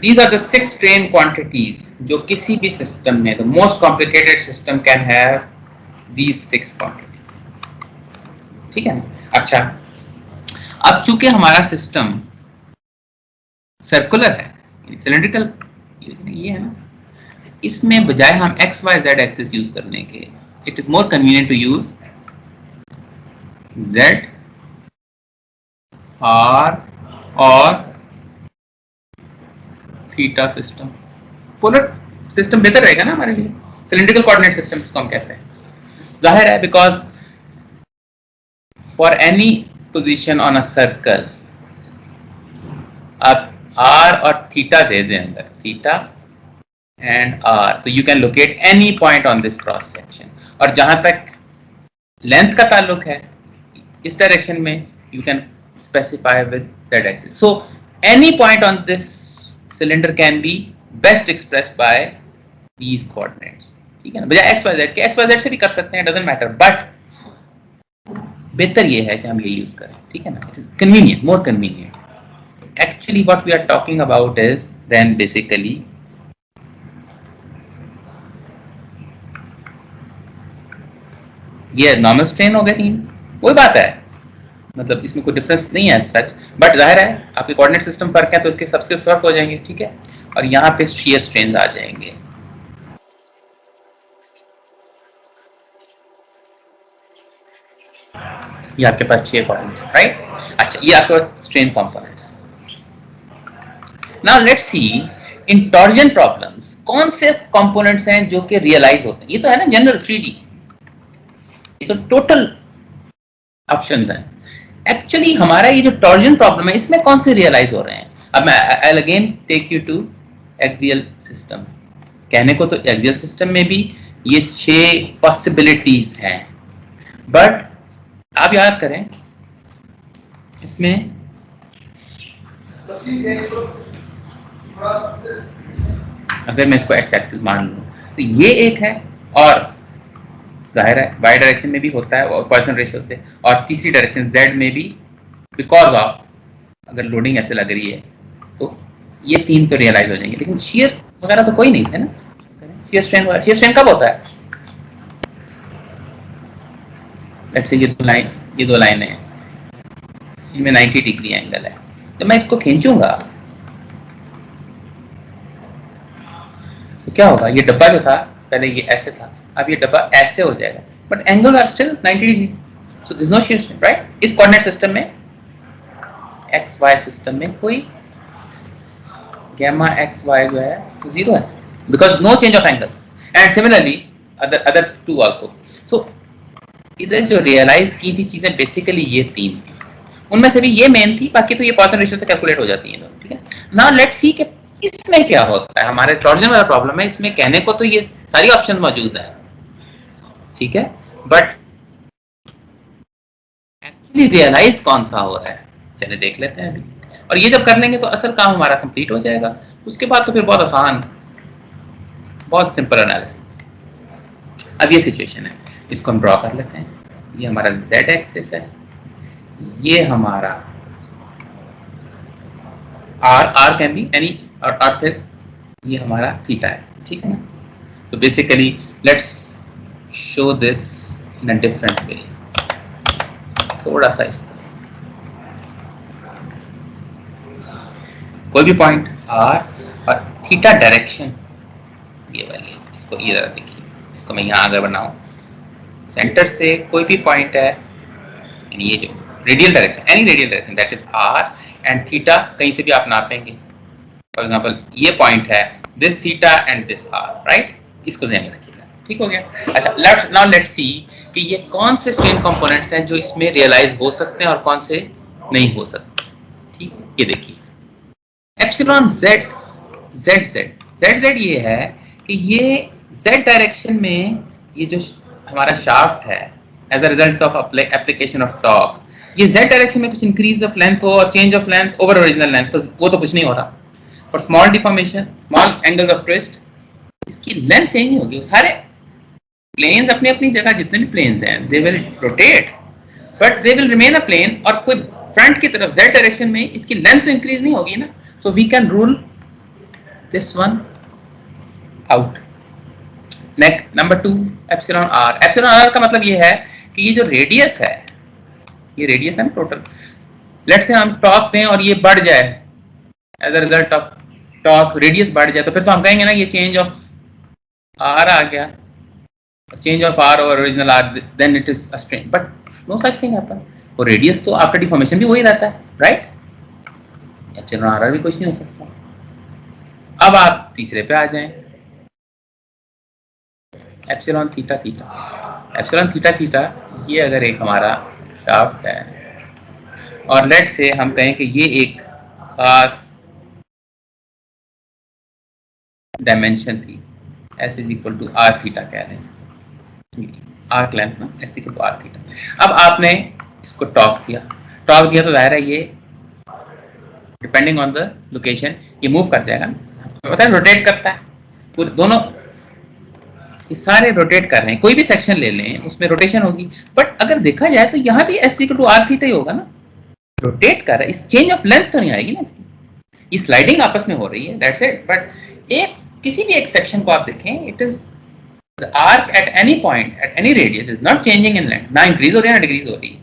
These are the 6 strain quantities जो किसी भी सिस्टम में, the most complicated system can have these 6 quantities. ठीक है ना? अच्छा, अब चूंकि हमारा सिस्टम सर्कुलर है, सिलेंड्रिकल ये है ना, इसमें बजाय हम x y z axis use करने के, it is more convenient to use z r और थीटा सिस्टम. पोलर सिस्टम बेहतर रहेगा ना हमारे लिए, सिलेंड्रिकल कोऑर्डिनेट सिस्टम जिसको हम कहते हैं. जाहिर है, because for any position on a circle आप आर और थीटा दे दें अंदर, थीटा एंड आर, तो you can locate any point on this cross section. और जहां तक लेंथ का ताल्लुक है, इस डायरेक्शन में you can specify with Z axis. So any point on this cylinder can be best expressed by these coordinates. ठीक है ना, बजाय एक्स वाई जेड के, एक्स वाई जेड से भी कर सकते हैं, डजंट मैटर, बट बेहतर ये है कि हम ये यूज करें. ठीक है ना, it is convenient, more convenient. Actually what we are talking about is then basically ये नॉर्मल स्ट्रेन हो गए 3, वही बात है, मतलब इसमें कोई डिफरेंस नहीं है सच, बट जाहिर है आपके कोऑर्डिनेट सिस्टम फर्क है तो इसके सबसे फर्क हो जाएंगे. ठीक है, और यहाँ पे शियर स्ट्रेन आ जाएंगे. ये आपके पास 6 कोऑर्डिनेट्स, राइट. अच्छा, ये आपके पास strain components. Now let's see in torsion problems कौन से कंपोनेंट्स हैं जो कि रियलाइज होते हैं. ये तो है ना जनरल 3D, ये तो टोटल ऑप्शंस हैं. एक्चुअली हमारा ये जो टॉर्जन प्रॉब्लम है, इसमें कौन से रियलाइज हो रहे हैं. अब मैं I will again take you to axial system. कहने को तो एक्सियल सिस्टम में भी ये 6 पॉसिबिलिटीज हैं, बट आप याद करें इसमें अगर मैं इसको एक्स एक्सिस मान लूं तो ये एक है, और जाहिर है वाई डायरेक्शन में भी होता है और पॉइसन रेशियो से, और तीसरी डायरेक्शन जेड में भी बिकॉज ऑफ अगर लोडिंग ऐसे लग रही है, तो ये 3 तो रियलाइज हो जाएंगे. लेकिन शियर वगैरह तो कोई नहीं है ना. शियर स्ट्रेन कब होता है. लेट्स से ये दो लाइनें हैं, इनमें 90 डिग्री एंगल है, तो मैं इसको खींचूंगा तो क्या होगा, ये डब्बा जो था पहले ये ऐसे था, अब ये डब्बा ऐसे हो जाएगा, but angle are still 90 degree. So this no shear strain, right. इस कोऑर्डिनेट सिस्टम में, एक्स वाई सिस्टम में कोई गामा एक्स वाई जो है तो 0 है, because no change of angle. And similarly other 2 also. So इधर जो रियलाइज की थी चीजें बेसिकली ये 3 थी, उनमें से भी ये मेन थी, बाकी तो ये पॉइसन रेशियो से कैलकुलेट हो जाती है. ठीक है, नाउ लेट्स सी कि इसमें क्या होता है. हमारे टॉर्जन वाला प्रॉब्लम है, इसमें कहने को तो ये सारी ऑप्शन मौजूद है, ठीक है, बट एक्चुअली रियलाइज कौन सा हो रहा है, चलिए देख लेते हैं अभी. और ये जब कर लेंगे तो असल काम हमारा कंप्लीट हो जाएगा. उसके बाद तो फिर बहुत आसान, बहुत सिंपल एनालिसिस. अब ये सिचुएशन है, इसको हम ड्रॉ कर लेते हैं. ये हमारा जेड एक्सिस है, ये हमारा आर कैन बी एनी, और फिर ये हमारा थीटा है. ठीक है ना. तो basically let's show this in a different way. थोड़ा सा इसको, कोई भी पॉइंट आर और थीटा डायरेक्शन ये वाली, इसको ये जरा देखिए, इसको मैं यहाँ आगे बनाऊं, सेंटर से कोई भी पॉइंट है, ये जो radial direction, any radial direction, that is r, and theta कहीं से भी आप नापेंगे. फॉर एग्जांपल ये पॉइंट है, this theta and this r, right. इसको ध्यान में रखिएगा. ठीक हो गया. अच्छा, नाउ लेट्स सी कि ये कौन से स्ट्रेन कंपोनेंट्स हैं जो इसमें रियलाइज हो सकते हैं और कौन से नहीं हो सकते. ठीक है, ये देखिए epsilon Z Z Z Z Z ये है कि ये जेड डायरेक्शन में ये जो हमारा शाफ्ट है as a result of application of torque, ये जेड डायरेक्शन में कुछ इंक्रीज ऑफ लेंथ हो और change of length over original length, तो वो तो कुछ नहीं हो रहा. For small deformation, small angles of twist, इसकी लेंथ चेंज नहीं होगी. सारे प्लेन्स अपनी अपनी जगह, जितने भी प्लेन्स हैं, they will rotate but they will remain a plane, और कोई फ्रंट की तरफ जेड डायरेक्शन में इसकी लेंथ तो इंक्रीज नहीं होगी ना. So we can rule this one out. Next number 2 epsilon r. Epsilon r का मतलब ये है कि ये जो रेडियस है, ये रेडियस है ना टोटल, लेट्स से हम टॉर्क दें और ये बढ़ जाए, as a result of torque radius बढ़ जाए, तो फिर तो हम कहेंगे ना ये चेंज ऑफ आर आ गया, change of r over original r, then it is a strain. But no such thing happen. वो रेडियस तो आफ्टर डिफॉर्मेशन भी वही रहता है, राइट? एप्सिलॉन आर भी कुछ नहीं हो सकता. अब आप तीसरे पे आ जाएं, epsilon theta theta. Epsilon theta theta ये अगर एक हमारा शाफ्ट है और लेट से हम कहें कि ये एक खास डायमेंशन थी, s is equal to r theta कह रहे हैं, आर्क लेंथ ना, s equal to r theta. अब आपने इसको टॉप किया, टॉप किया तो जाहिर है ये डिपेंडिंग ऑन द लोकेशन ये मूव कर जाएगा, पता है रोटेट करता है, पूरे दोनों ये सारे रोटेट कर रहे हैं. कोई भी सेक्शन ले लें उसमें रोटेशन होगी, बट अगर देखा जाए तो यहाँ भी s equal to r theta ही होगा ना, रोटेट कर रहा है. इस चेंज ऑफ लेंथ तो नहीं आएगी ना इसकी, ये स्लाइडिंग आपस में हो रही है, दैट्स इट. बट एक किसी भी एक सेक्शन को आप देखें, it is the arc at any point at any radius is not changing in length, ना इंक्रीज हो रही है ना डिक्रीज हो रही है,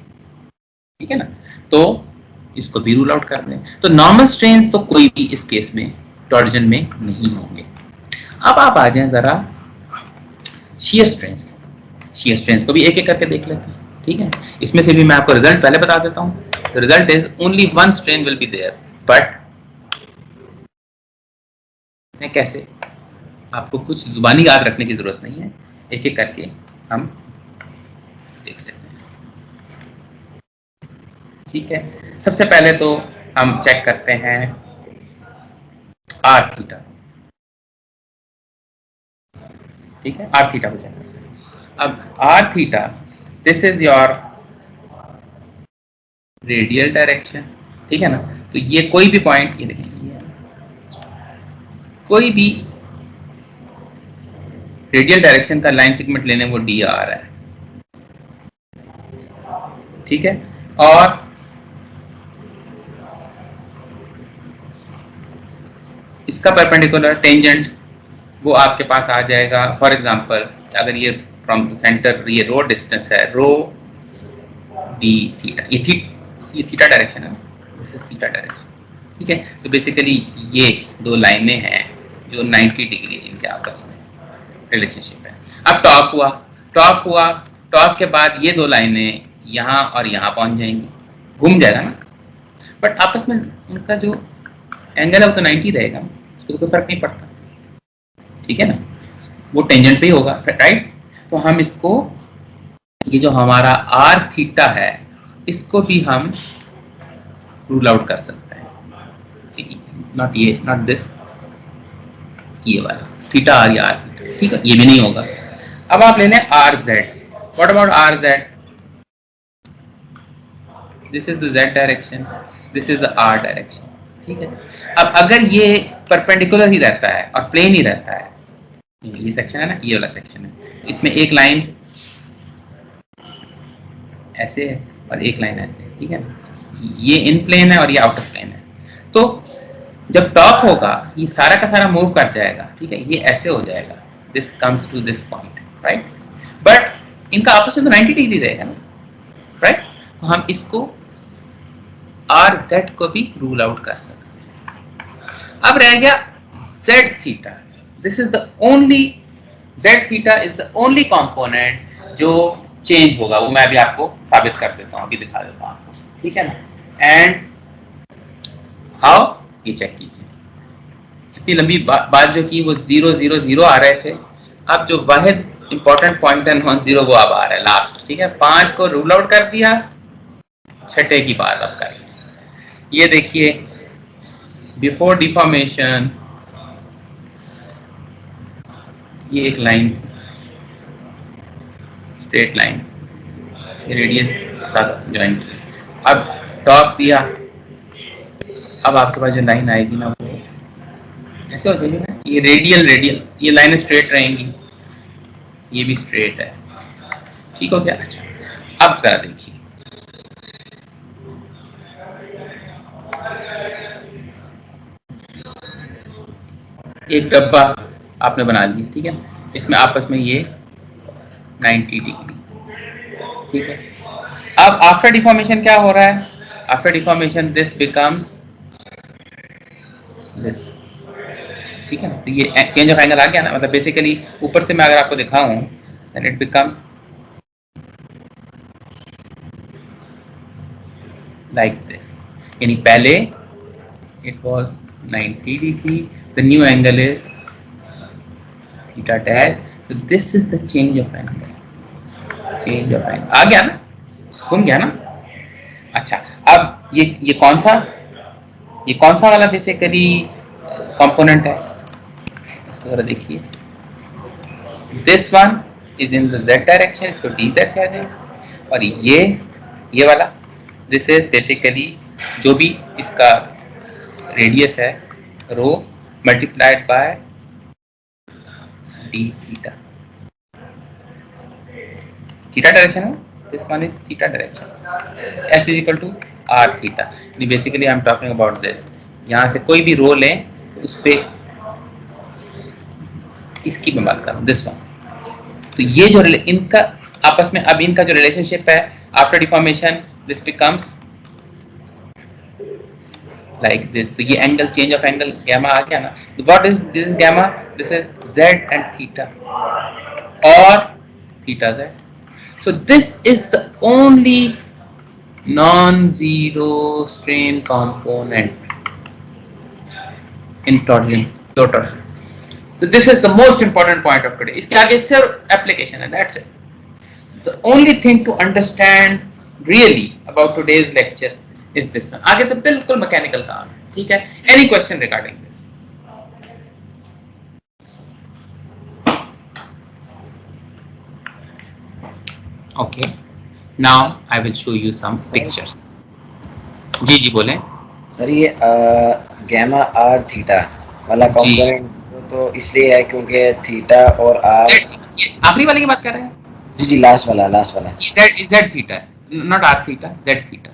ठीक है ना. तो इसको भी रूल आउट कर दें. तो नॉर्मल स्ट्रेन्स तो कोई भी इस केस में टॉर्जन में नहीं होंगे. अब आप आ जाएं जरा शियर स्ट्रेन्स. शियर स्ट्रेन्स को भी एक एक करके देख लेते हैं, ठीक है. इसमें से भी मैं आपको रिजल्ट पहले बता देता हूं. The result is only one strain will be there, but कैसे, आपको कुछ जुबानी याद रखने की जरूरत नहीं है, एक एक करके हम देख लेते हैं, ठीक है. सबसे पहले तो हम चेक करते हैं आर थीटा, ठीक है. आर थीटा को चेक करते हैं. अब r theta, this is your radial direction, ठीक है ना. तो ये कोई भी पॉइंट, ये देखिए कोई भी रेडियल डायरेक्शन का लाइन सेगमेंट लेने वो डी आर है, ठीक है. और इसका परपेंडिकुलर टेंजेंट वो आपके पास आ जाएगा. फॉर एग्जांपल अगर ये फ्रॉम द सेंटर ये रो डिस्टेंस है, रो डी थीटा, ये थीटा डायरेक्शन है, दिस इज थीटा डायरेक्शन, ठीक है. तो बेसिकली ये दो लाइनें हैं जो 90 डिग्री इनके आपस में रिलेशनशिप है. अब टॉप हुआ, टॉप के बाद ये दो लाइनें यहाँ और यहाँ पहुंच जाएंगी, घूम जाएगा ना, बट आपस में उनका जो एंगल है वो तो 90 रहेगा, उसको कोई फर्क नहीं पड़ता, ठीक है ना. वो टेंजेंट पे ही होगा, राइट. तो हम इसको, ये जो हमारा आर थीटा है, इसको भी हम रूल आउट कर सकते हैं. नॉट ये, नॉट दिस, ये वाला थीटा आर या आर थीटा, ठीक है, ये भी नहीं होगा. अब आप ले लें r z. What about r z? This is the z direction, this is the r direction, ठीक है. अब अगर ये परपेंडिकुलर ही रहता है और प्लेन ही रहता है, ये सेक्शन है ना, ये वाला सेक्शन है, इसमें एक लाइन ऐसे है और एक लाइन ऐसे है, ठीक है. ये इन प्लेन है और ये आउट ऑफ प्लेन है. तो जब टॉप होगा ये सारा का सारा मूव कर जाएगा, ठीक है. ये ऐसे हो जाएगा, this comes to this point, right. But इनका आपस में तो 90 डिग्री रहेगा ना, राइट. तो हम इसको आर जेड को भी रूल आउट कर सकते हैं. अब रह गया Z theta. This is the only, Z theta is the only component जो चेंज होगा. वो मैं अभी आपको साबित कर देता हूं, अभी दिखा देता हूं आपको, ठीक है ना. एंड हाउ, ये चेक कीजिए. इतनी लंबी बात जो की वो 0 0 0 आ रहे थे, अब जो वाहिद इंपॉर्टेंट पॉइंट है नॉन जीरो वो अब आ रहा है लास्ट, ठीक है. 5 को रूल आउट कर दिया, छठे की बात अब कर. ये देखिए बिफोर डिफॉर्मेशन ये एक लाइन, स्ट्रेट लाइन, रेडियस के साथ ज्वाइन की. अब टॉप दिया, अब आपके पास जो लाइन आएगी ना वो ऐसे हो जाएगी ना, ये रेडियल, ये लाइन स्ट्रेट रहेंगी, ये भी स्ट्रेट है, ठीक हो गया. अच्छा अब जरा देखिए, एक डब्बा आपने बना लिया, ठीक है, इसमें आपस में ये 90 डिग्री, ठीक है। अब आफ्टर डिफॉर्मेशन क्या हो रहा है? After deformation this becomes this, ठीक है ना। तो ये चेंज ऑफ एंगल आ गया ना, मतलब बेसिकली ऊपर से मैं अगर आपको दिखाऊं then it becomes like this, यानी पहले it was 90 degree, the new angle is theta dash, so this is the change of angle, change of angle आ गया ना, घूम गया ना। अच्छा, अब ये कौन सा वाला बेसिकली कंपोनेंट है, इसको जरा देखिए। This one is in the z direction, इसको dz कहते हैं, और ये वाला दिस इज बेसिकली जो भी इसका रेडियस है rho multiplied by d theta, theta direction है, this one is theta direction, s is equal to r theta. Basically I am talking about this, यहाँ से कोई भी रो लें उस पे इसकी मैं बात कर रहा हूँ, दिस वन। तो ये जो इनका आपस में अब इनका जो रिलेशनशिप है after deformation this becomes like this. तो ये angle, change of angle gamma आ गया ना। What is this gamma? This is z and theta और theta z। So this is the only non-zero strain component in torsion. So this is the most important point of today. इसके आगे सिर्फ application है, that's it. The only thing to understand really about today's lecture is this one. आगे तो बिल्कुल mechanical काम है, ठीक है। Any question regarding this? Okay. Now I will show you some pictures. जी बोलें सर। ये गैमा आर थीटा वाला कंपोनेंट तो इसलिए है क्योंकि थीटा और आर, आखिरी वाले की बात कर रहे हैं? जी लास्ट वाला z theta, not r theta, z theta.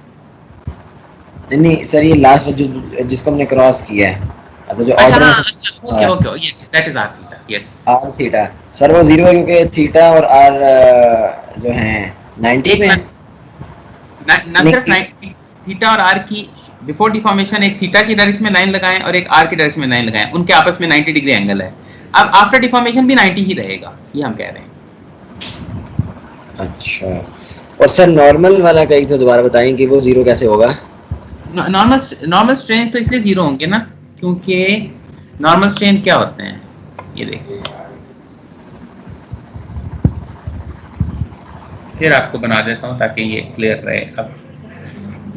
नहीं सर, ये लास्ट जो जिसको हमने क्रॉस किया है, अब जो order okay yes that is r theta, yes r theta. Sir वो 0 है क्योंकि थीटा और आर जो हैं 90 में ना सिर्फ 90, थीटा और आर की बिफोर डिफॉर्मेशन एक थीटा की डायरेक्शन में लाइन लगाएं और एक आर की डायरेक्शन में लाइन लगाएं, उनके आपस में 90 डिग्री एंगल है। अब आफ्टर डिफॉर्मेशन भी 90 ही रहेगा, ये हम कह रहे हैं। अच्छा, और सर नॉर्मल वाला कहीं तो दोबारा बताएं कि वो 0 कैसे होगा? नॉर्मल स्ट्रेन तो इसलिए 0 होंगे ना क्योंकि नॉर्मल स्ट्रेन क्या होते हैं, ये देखिए फिर आपको बना देता हूं ताकि ये क्लियर रहे। अब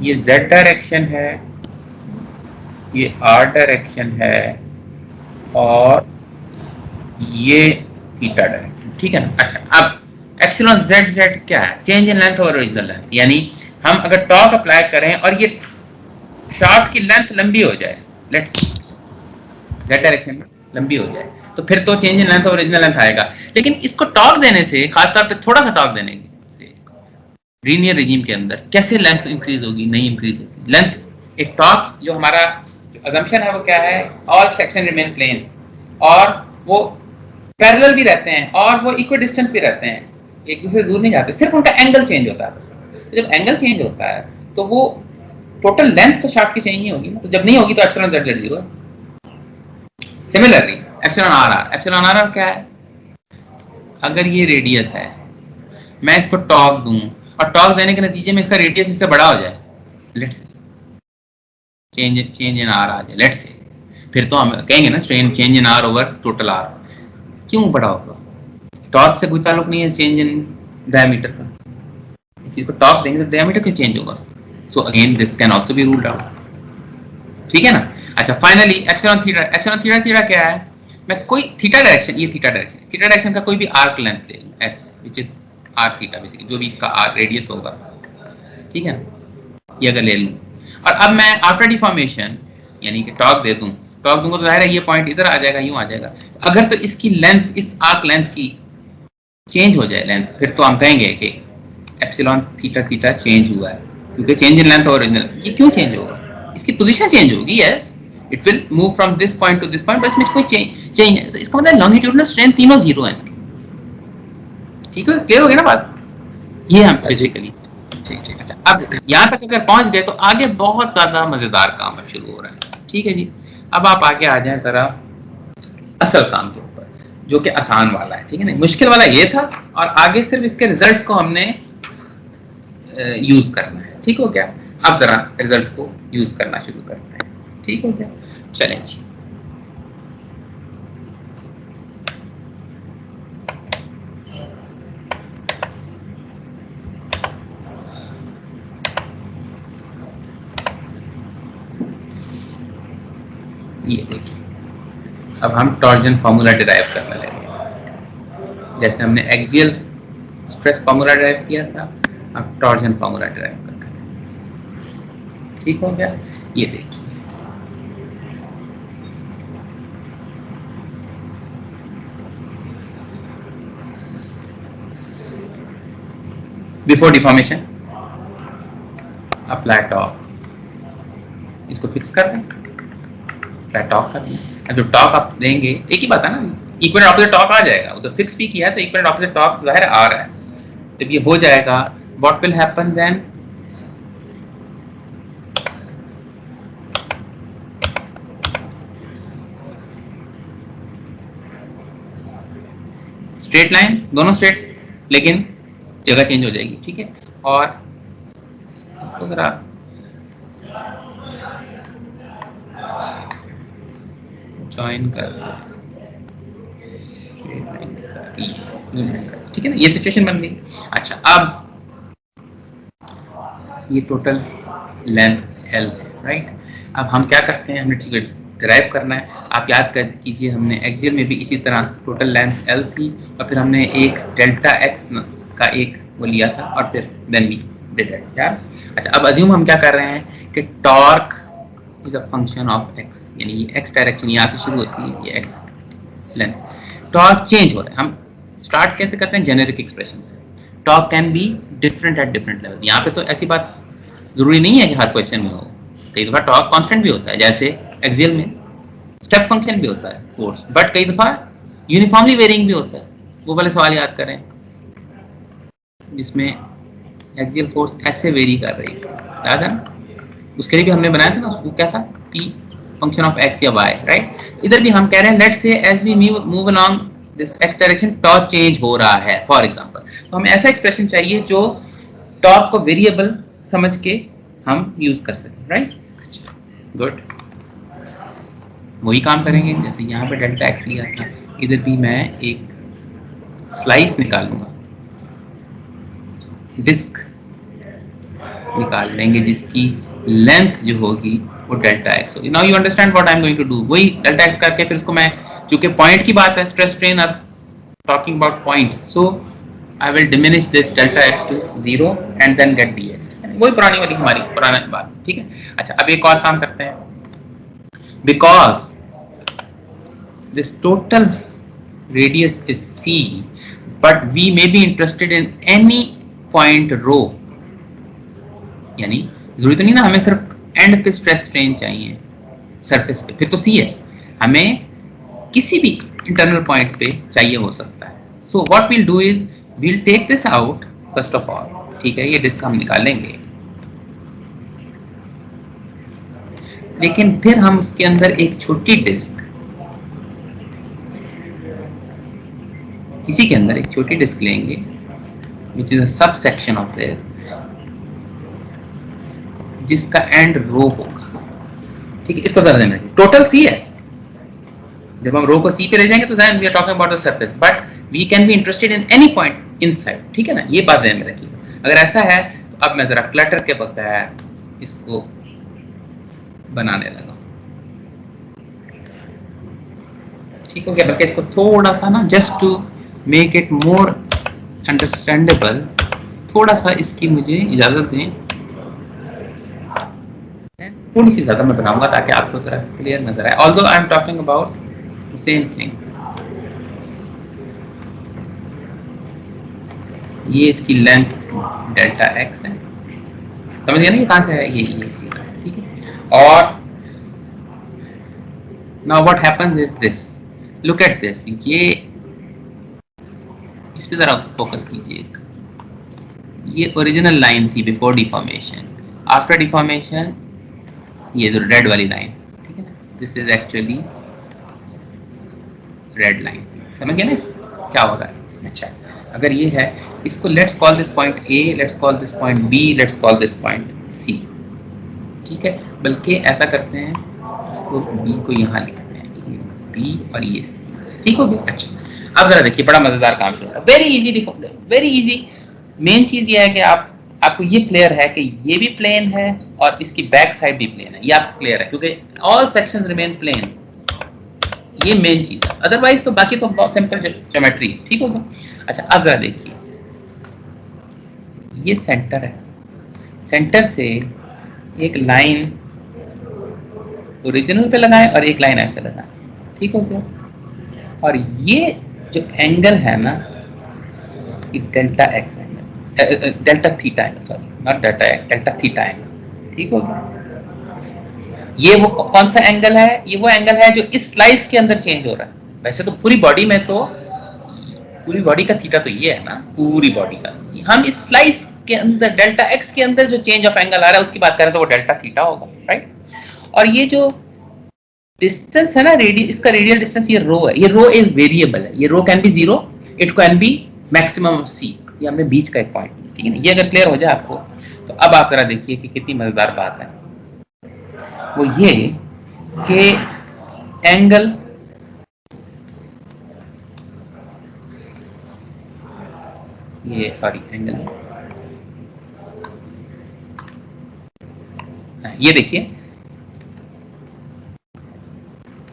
ये z डायरेक्शन है, ये r डायरेक्शन है और ये थीटा डायरेक्शन, ठीक है ना। अच्छा, अब एप्सिलॉन z क्या है? चेंज इन लेंथ और ओरिजिनल लेंथ, यानी हम अगर टॉर्क अप्लाई करें और ये शाफ्ट की लेंथ लंबी हो जाए, लेट्स z डायरेक्शन में लंबी हो जाए, तो फिर तो चेंज इन लेंथ और ओरिजिनल लेंथ आएगा। लेकिन इसको टॉर्क देने से, खासतौर पे थोड़ा सा टॉर्क देने से लीनियर रेजिम के अंदर कैसे लेंथ इंक्रीज होगी? नहीं इंक्रीज होगी लेंथ। एक टॉर्क जो हमारा अजम्पशन है वो क्या है? ऑल सेक्शन रिमेन प्लेन, और वो पैरेलल भी रहते हैं और वो इक्विडिस्टेंट भी रहते हैं, एक दूसरे से दूर नहीं जाते, सिर्फ उनका एंगल चेंज होता है बस। जब एंगल चेंज होता है तो वो टोटल लेंथ तो शाफ्ट की चेंज नहीं होगी ना, तो जब नहीं होगी तो एप्सिलॉन z 0 है। सिमिलरली एप्सिलॉन आर क्या है? अगर ये रेडियस है, मैं इसको टॉर्क दूं और टॉर्क देने के नतीजे में इसका रेडियस इससे बड़ा हो जाए, let's say change in are आ जाए, लेट्स से, फिर तो हम कहेंगे ना strain change in r over total r. क्यों बड़ा होगा? टॉर्क से कोई ताल्लुक नहीं है चेंज इन डायमीटर का, इसी को टॉर्क देंगे तो डायमीटर क्यों चेंज होगा? So again this can also be ruled out, ठीक है ना। अच्छा, फाइनली एप्सिलॉन थीटा क्या है? मैं कोई थीटा डायरेक्शन, ये थीटा डायरेक्शन का कोई भी आर्क लेंथ ले लूं, s which is r theta, basically जो भी इसका आर रेडियस होगा, ठीक है ना, ये अगर ले लूं और अब मैं आफ्टर डिफॉर्मेशन यानी कि टॉर्क दे दूं, टॉर्क दूंगा तो जाहिर है ये पॉइंट इधर आ जाएगा, यूं आ जाएगा। अगर तो इसकी लेंथ, इस आर्क लेंथ की चेंज हो जाए लेंथ, फिर तो हम कहेंगे कि एप्सिलॉन थीटा चेंज हुआ है, क्योंकि चेंज इन लेंथ और ओरिजिनल। ये क्यों चेंज होगा? इसकी पोजीशन चेंज होगी, yes, it will move from this point two this point, बस इसमें कोई चेंज है। तो इसका मतलब लॉन्गिट्यूडनल स्ट्रेंथ तीनों जीरो है इसके। ठीक है, क्लियर हो गया ना बात? ये हम बेसिकली ठीक ठीक। अच्छा, अब यहाँ तक अगर पहुंच गए तो आगे बहुत ज्यादा मजेदार काम अब शुरू हो रहा है। ठीक है जी, अब आप आगे आ जाएं जरा असल काम के ऊपर, जो कि आसान वाला है। ठीक है ना, मुश्किल वाला ये था और आगे सिर्फ इसके रिजल्ट्स को हमने यूज करना है। ठीक हो गया? अब जरा रिजल्ट्स को यूज करना शुरू करते हैं। ठीक हो गया? चलें जी। ये देखिए, अब हम टॉर्जन फार्मूला डिराइव करने लगे। जैसे हमने एक्सियल स्ट्रेस फार्मूला डिराइव किया था, अब टॉर्जन फार्मूला डिराइव करते हैं। ठीक हो गया? ये देखिए, बिफोर डिफॉर्मेशन अप्लाई टॉर्क, इसको फिक्स कर दें, टॉर्क कर दें। जो टॉर्क आप देंगे, एक ही बात है ना, इक्विवेलेंट ऑपोजिट टॉर्क आ जाएगा। उधर फिक्स भी किया है तो इक्विवेलेंट ऑपोजिट टॉर्क जाहिर आ रहा है। जब ये हो जाएगा, what will happen then? Straight line, दोनों स्ट्रेट, लेकिन जगह चेंज हो जाएगी। ठीक है, और इसको अगर आप ज्वाइन कर, ठीक है ना, ये सिचुएशन बन गई। अच्छा, अब ये टोटल लेंथ L है, राइट? अब हम क्या करते हैं, हमने डिराइव करना है। आप याद कर कीजिए, हमने एक्सियल में भी इसी तरह टोटल लेंथ L थी और फिर हमने एक डेल्टा x का एक वो लिया था और फिर देन वी डिड इट। यार अच्छा, अब अज्यूम हम क्या कर रहे हैं कि torque is a function of x, यानी ये x डायरेक्शन यहाँ से शुरू होती है, ये x लेंथ, टॉर्क चेंज हो रहा है। हम स्टार्ट कैसे करते हैं? जेनेरिक एक्सप्रेशन से। Torque can be different at different levels. यहाँ पे तो ऐसी बात जरूरी नहीं है कि हर क्वेश्चन में हो, कई दफा टॉर्क कांस्टेंट भी होता है, जैसे एक्सियल में स्टेप फंक्शन भी होता है फोर्स, बट कई दफा यूनिफॉर्मली वेरिंग भी होता है। वो वाले सवाल याद करें जिसमें एक्सियल फोर्स ऐसे वेरी कर रही है, याद है ना? उसके लिए भी हमने बनाया था ना, उसको क्या था कि फंक्शन ऑफ x या y, राइट? इधर भी हम कह रहे हैं let's say as we move along this x direction torque change हो रहा है फॉर एग्जांपल। तो हमें ऐसा एक्सप्रेशन चाहिए जो टॉर्क को वेरिएबल समझ के हम यूज कर सकें, राइट? अच्छा, गुड, वही काम करेंगे। जैसे यहाँ पे डेल्टा x लिया था, इधर भी मैं एक स्लाइस निकालूंगा, डिस्क निकाल लेंगे जिसकी लेंथ जो होगी वो डेल्टा x होगी। Now you understand what I am going to do. वही डेल्टा x करके फिर उसको मैं, चूंकि पॉइंट की बात है, stress strain are talking about points, so I will diminish this delta x to 0 and then get dx। वही पुरानी वाली हमारी पुराना बात, ठीक है? अच्छा, अब एक और काम करते हैं। Because this total radius is c, but we may be interested in any point rho, यानी जरूरी तो नहीं ना हमें सिर्फ एंड पे स्ट्रेस स्ट्रेन चाहिए सरफेस पे, फिर तो सी है, हमें किसी भी इंटरनल पॉइंट पे चाहिए हो सकता है। So what we'll do is we'll take this out first of all, ठीक है? ये डिस्क हम निकालेंगे, लेकिन फिर हम उसके अंदर एक छोटी डिस्क, इसी के अंदर एक छोटी डिस्क लेंगे which is a sub section of this, जिसका एंड रो होगा, ठीक है? इसको जरा ध्यान रखिए, टोटल सी है। जब हम रो को सी पे ले जाएंगे तो then we are talking about the surface, but we can be interested in any point inside, ठीक है ना? ये बात ध्यान में रखिए। अगर ऐसा है तो अब मैं जरा क्लटर के बगैर इसको बनाने लगा, ठीक हो गया? बल्कि इसको थोड़ा सा ना, just to make it more understandable, थोड़ा सा इसकी मुझे इजाजत दें, थोड़ी सी ज्यादा मैं बनाऊंगा ताकि आपको जरा क्लियर नजर आए, although I am talking about the same thing. ये इसकी लेंथ डेल्टा x है, समझ गया ना? ये कहां से है? ये ठीक है? और now what happens is this, look at this, ये इस पे जरा फोकस कीजिए। ये ओरिजिनल लाइन थी बिफोर डिफॉर्मेशन, आफ्टर डिफॉर्मेशन ये जो रेड वाली लाइन, ठीक है ना, this is actually red line. समझ गया ना क्या हो रहा है? अच्छा, अगर ये है, इसको let's call this point A, let's call this point B, let's call this point C, ठीक है। बल्कि ऐसा करते हैं, इसको बी को यहाँ लिखते हैं, ये बी और ये सी, ठीक हो गया। अच्छा, अब जरा देखिए, बड़ा मजेदार काम शुरू होगा, very easy, very easy. Main चीज ये है कि आपको ये क्लियर है कि ये भी प्लेन है और इसकी बैक साइड भी प्लेन है, ये आपको क्लियर है, क्योंकि ऑल सेक्शंस रिमेन प्लेन, ये मेन चीज है। अदरवाइज तो बाकी तो बहुत सिंपल ज्योमेट्री, ठीक होगा। अच्छा, अब जरा देखिए, ये सेंटर है, सेंटर से एक लाइन ओरिजिनल पे लगाएं और एक लाइन ऐसे लगाएं, ठीक हो गया। और ये जो एंगल है ना, ये delta x angle, delta theta angle, sorry not delta x, delta theta angle, ठीक हो गया। ये वो कौन सा एंगल है? ये वो एंगल है जो इस स्लाइस के अंदर चेंज हो रहा है। वैसे तो पूरी बॉडी में तो, पूरी बॉडी का थीटा तो ये है ना, पूरी बॉडी का। हम इस स्लाइस के अंदर डेल्टा एक्स के अंदर जो चेंज ऑफ एंगल आ रहा है उसकी बात करें तो वो डेल्टा थीटा होगा, राइट। और ये जो डिस्टेंस है ना, इसका रेडियल डिस्टेंस, ये रो है, ये रो एक वेरिएबल है, ये rho can be 0, it can be maximum of c, ये हमने बीच का एक पॉइंट, ठीक है ना। ये अगर क्लियर हो जाए आपको, तो अब आप जरा देखिए कि कितनी मजेदार बात है। वो ये कि एंगल ये सॉरी एंगल, ये देखिए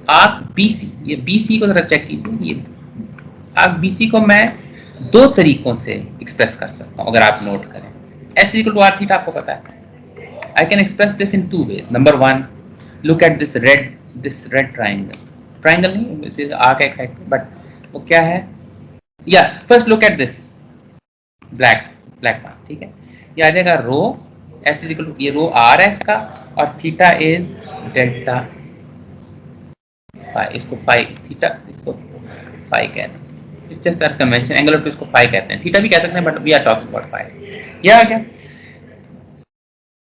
आर्क BC, ये BC को जरा चेक कीजिए। ये आर्क BC को मैं दो तरीकों से एक्सप्रेस कर सकता हूं, अगर आप नोट करें। S equal to r theta आपको पता है, I can express this in two ways. Number one, look at this red triangle. Triangle नहीं, arc x side, but वो क्या है? Yeah, first look at this black part, ठीक है। ये आ जाएगा rho S is equal to, ये रो R है इसका, और थीटा इज डेल्टा फाई, इसको फाई थीटा, इसको फाई कहते हैं। It's just a convention, angle of इसको फाई कहते हैं, थीटा भी कह सकते हैं, but we are talking about phi. ये आ गया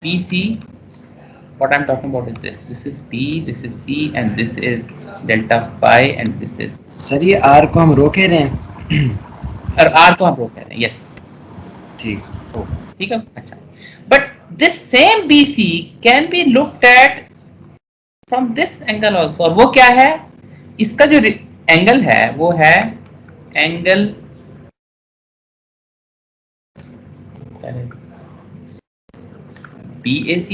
BC, what I'm talking about is this. This is B, this is C, and this is delta phi, and this is. Sir ये R को हम रो कह रहे हैं और R को हम रो कह रहे हैं, yes. ठीक है, अच्छा. But this same BC can be looked at from this angle also. और वो क्या है? इसका जो एंगल है वो है एंगल BAC,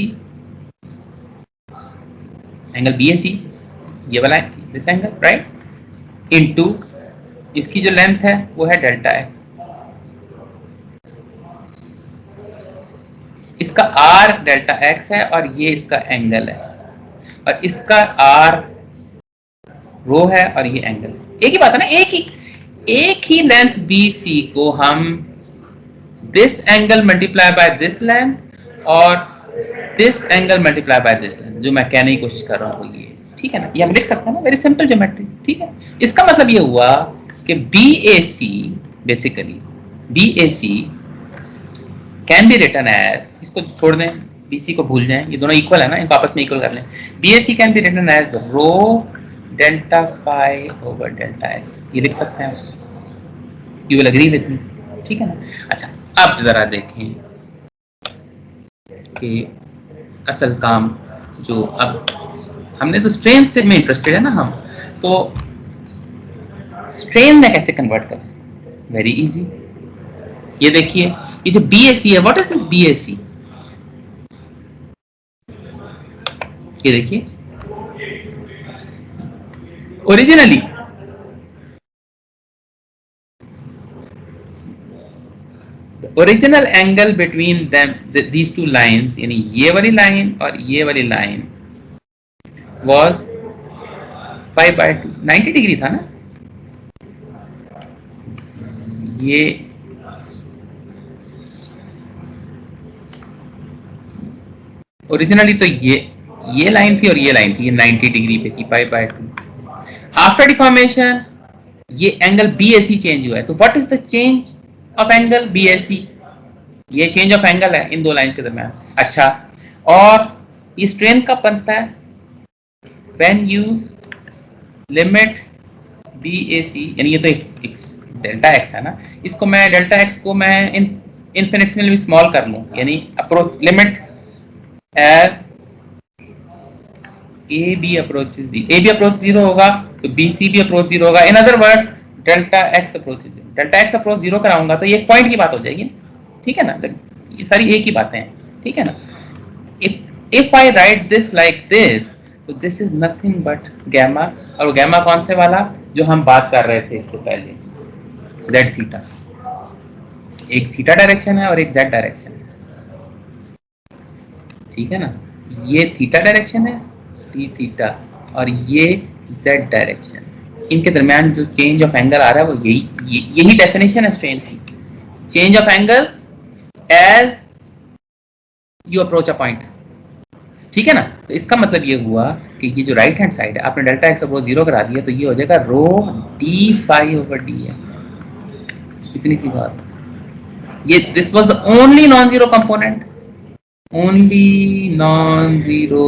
एंगल BAC, ये वाला दिस एंगल, राइट, इनटू इसकी जो लेंथ है वो है डेल्टा एक्स। इसका R डेल्टा एक्स है और ये इसका एंगल है, और इसका R रो है और ये एंगल है। एक ही बात है ना, एक ही लेंथ BC को हम this angle multiply by this length और this angle multiply by this length, जो मैं कहने की कोशिश कर रहा हूँ वो ये, ठीक है ना। ये हम लिख सकते हैं ना, वेरी सिंपल ज्योमेट्री, ठीक है। इसका मतलब ये हुआ कि BAC basically BAC can be written as, इसको छोड़ दें, BC को भूल जाएं, ये दोनों इक्वल है ना, इनको आपस में इक्वल कर लें। BAC can be written as rho delta phi over delta x, ये लिख सकते हैं, you will agree with me, ठीक है ना। अच्छा, अब जरा देखें कि असल काम जो, अब हमने तो स्ट्रेन से में इंटरेस्टेड है ना हम, तो स्ट्रेन में कैसे कन्वर्ट करें? Very easy. ये देखिए, ये जो BAC है, व्हाट इज दिस BAC? ये देखिए, originally original angle between them, these two lines, यानी ये वाली लाइन और ये वाली line was pi by 2, 90 degree था ना। ये ओरिजिनली तो ये ये लाइन थी और ये लाइन थी, ये 90 डिग्री पे थी, पाई बाय 2। आफ्टर डिफॉर्मेशन ये एंगल BAC चेंज हुआ है। तो what is the change of angle BAC? ये चेंज ऑफ एंगल है इन दो लाइंस के दरमियान। अच्छा, और ये स्ट्रेन कब बनता है? व्हेन यू लिमिट BAC, यानी ये तो एक डेल्टा एक्स है ना, इसको मैं डेल्टा एक्स को मैं इनफिनिटेसिमली स्मॉल कर लूं, यानी approach limit as AB approach 0 होगा तो BC भी अप्रोच 0 होगा। In other words delta x approach 0 कराऊंगा तो ये एक पॉइंट की बात हो जाएगी, ठीक है ना? तो ये सारी एक ही बातें हैं, ठीक है ना? If I write this like this, तो this is nothing but gamma, और वो गैमा कौन से वाला जो हम बात कर रहे थे इससे पहले, जेड थीटा। एक थीटा डायरेक्शन है और एक जेड डायरेक्शन है, ठीक है ना? ये थीटा डायरेक्शन है टी थीटा, और ये जेड डायरेक्शन। इनके दरमियान जो चेंज ऑफ एंगल आ रहा है वो यही डेफिनेशन है स्ट्रेन की, change of angle as you approach a point, ठीक है ना? तो इसका मतलब ये हुआ कि ये जो राइट हैंड साइड है, आपने डेल्टा एक्स अप्रोच 0 करा दिया तो ये हो जाएगा rho d phi over d x. इतनी सी बात। ये this was the only non zero component, only non zero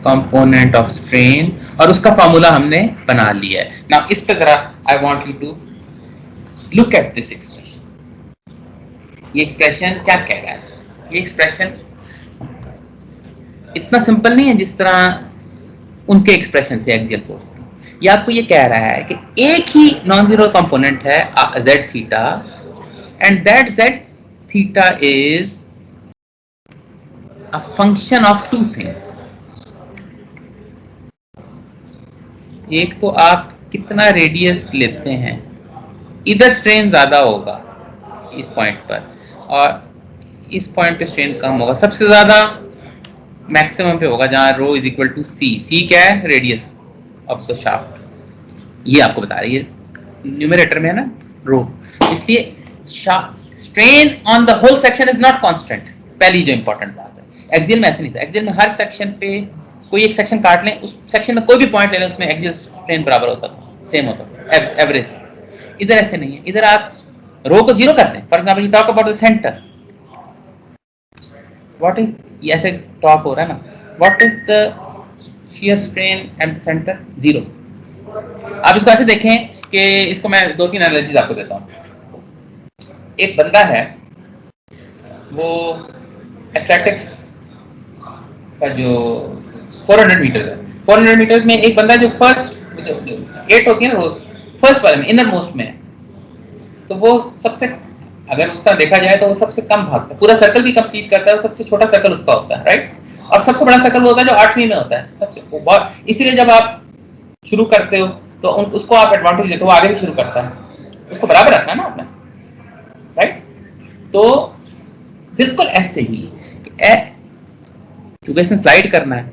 component of strain, और उसका फॉर्मूला हमने बना लिया है। नाउ इस पे जरा I want you to look at this expression. ये एक्सप्रेशन क्या कह रहा है? ये एक्सप्रेशन इतना सिंपल नहीं है जिस तरह उनके एक्सप्रेशन थे एक्सियल फोर्स के। ये आपको ये कह रहा है कि एक ही नॉन जीरो कंपोनेंट है z theta, and that z theta is a function of two things. एक तो आप कितना रेडियस लेते हैं, इधर स्ट्रेन ज्यादा होगा इस पॉइंट पर, और इस पॉइंट पे स्ट्रेन कम होगा। सबसे ज्यादा मैक्सिमम पे होगा जहां रो इज इक्वल टू सी। सी क्या है? Radius of the shaft. ये आपको बता रही है, न्यूमरेटर में है ना रो, इसलिए strain on the whole section is not constant. पहली जो इंपॉर्टेंट बात है, एक्सियल में ऐसे नहीं था। एक्सियल में हर सेक्शन पे कोई एक सेक्शन काट लें, उस सेक्शन में कोई भी पॉइंट ले लें, उसमें एक्सियल स्ट्रेन बराबर होता था, सेम होता था, एवरेज। इधर ऐसे नहीं है, इधर आप रो को 0 कर दें। For example you talk about the centre, what is, ये ऐसे टॉक हो रहा है ना, what is the shear strain at the centre? 0। आप इसको ऐसे देखें कि इसको मैं 2-3 एनालॉजीज आपको देता हूं। एक बंदा है, वो एथलेटिक्स का जो 400 मीटर है, 400 मीटर में एक बंदा जो फर्स्ट 8 होती है ना रोज, फर्स्ट वाले में, इनर मोस्ट में, तो वो सबसे, अगर उसका देखा जाए तो वो सबसे कम भागता है, पूरा सर्कल भी कंप्लीट करता है, सबसे छोटा सर्कल उसका होता है, राइट? और सबसे बड़ा सर्कल वो होता है जो 8वीं में होता है सबसे बहुत। इसीलिए जब आप शुरू करते हो तो उसको आप एडवांटेज देते हो, वो आगे भी शुरू करता है, उसको बराबर रखना है ना आपने, राइट? तो बिल्कुल ऐसे ही चूंकि इसने स्लाइड करना है,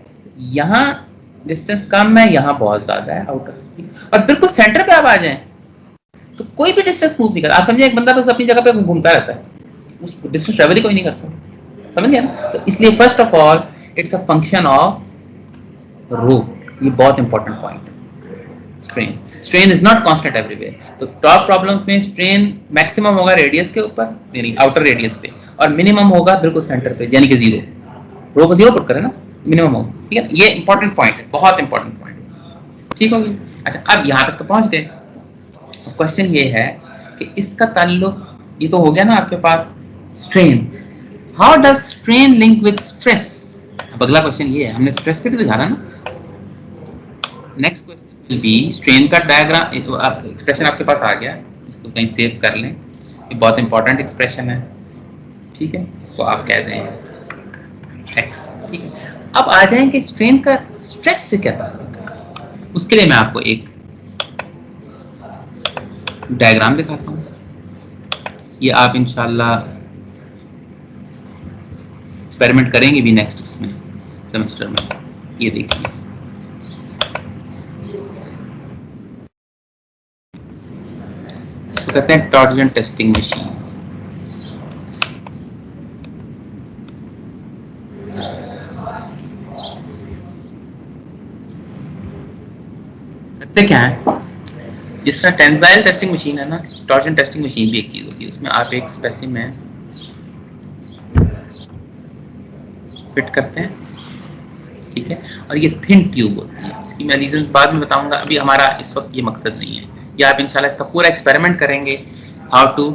यहाँ डिस्टेंस कम है, यहाँ बहुत ज्यादा है आउटर, और बिल्कुल सेंटर पे आप आ जाएं तो कोई भी डिस्टेंस मूव नहीं करता। आप समझिए एक बंदा बस अपनी जगह पे घूमता रहता है, उस डिस्टेंस ट्रेवल ही कोई नहीं करता, समझ गया ना? तो इसलिए first of all it's a function of rho. ये बहुत इंपॉर्टेंट पॉइंट है। Strain is not constant everywhere. तो टॉप प्रॉब्लम्स में स्ट्रेन मैक्सिमम होगा रेडियस के ऊपर, यानी आउटर रेडियस पे, और मिनिमम होगा बिल्कुल सेंटर पे, यानी कि 0। रो को 0 पुट करें ना, मिनिमम होगा, ठीक है? ये इंपॉर्टेंट पॉइंट है, बहुत इंपॉर्टेंट पॉइंट है, ठीक होगी? अच्छा, अब यहाँ तक तो पहुंच गए। क्वेश्चन ये है कि इसका ताल्लुक, ये तो हो गया ना आपके पास strain, how does strain link with stress? अब अगला क्वेश्चन ये है, हमने स्ट्रेस पे भी तो जाना ना। Next question will be strain का डायग्राम। एक्सप्रेशन आपके पास आ गया, इसको कहीं सेव कर लें, ये बहुत इंपॉर्टेंट एक्सप्रेशन है, ठीक है? इसको आप कह दें x, ठीक है? अब आ जाएंगे स्ट्रेन का स्ट्रेस से क्या ताल्लुक है। उसके लिए मैं आपको एक डायग्राम दिखाता हूँ, ये आप इंशाल्लाह एक्सपेरिमेंट करेंगे भी नेक्स्ट उसमें सेमेस्टर में। ये देखिए, इसको कहते हैं टॉर्जन टेस्टिंग मशीन। करते क्या है, जिस तरह टेंसाइल टेस्टिंग मशीन है ना, टॉर्जन टेस्टिंग मशीन भी एक चीज होती है। उसमें आप एक स्पेसिमेन फिट करते हैं, ठीक है, और ये थिन ट्यूब होती है। इसकी मैं रीजन बाद में बताऊंगा, अभी हमारा इस वक्त ये मकसद नहीं है। ये आप इंशाल्लाह इसका पूरा एक्सपेरिमेंट करेंगे, how to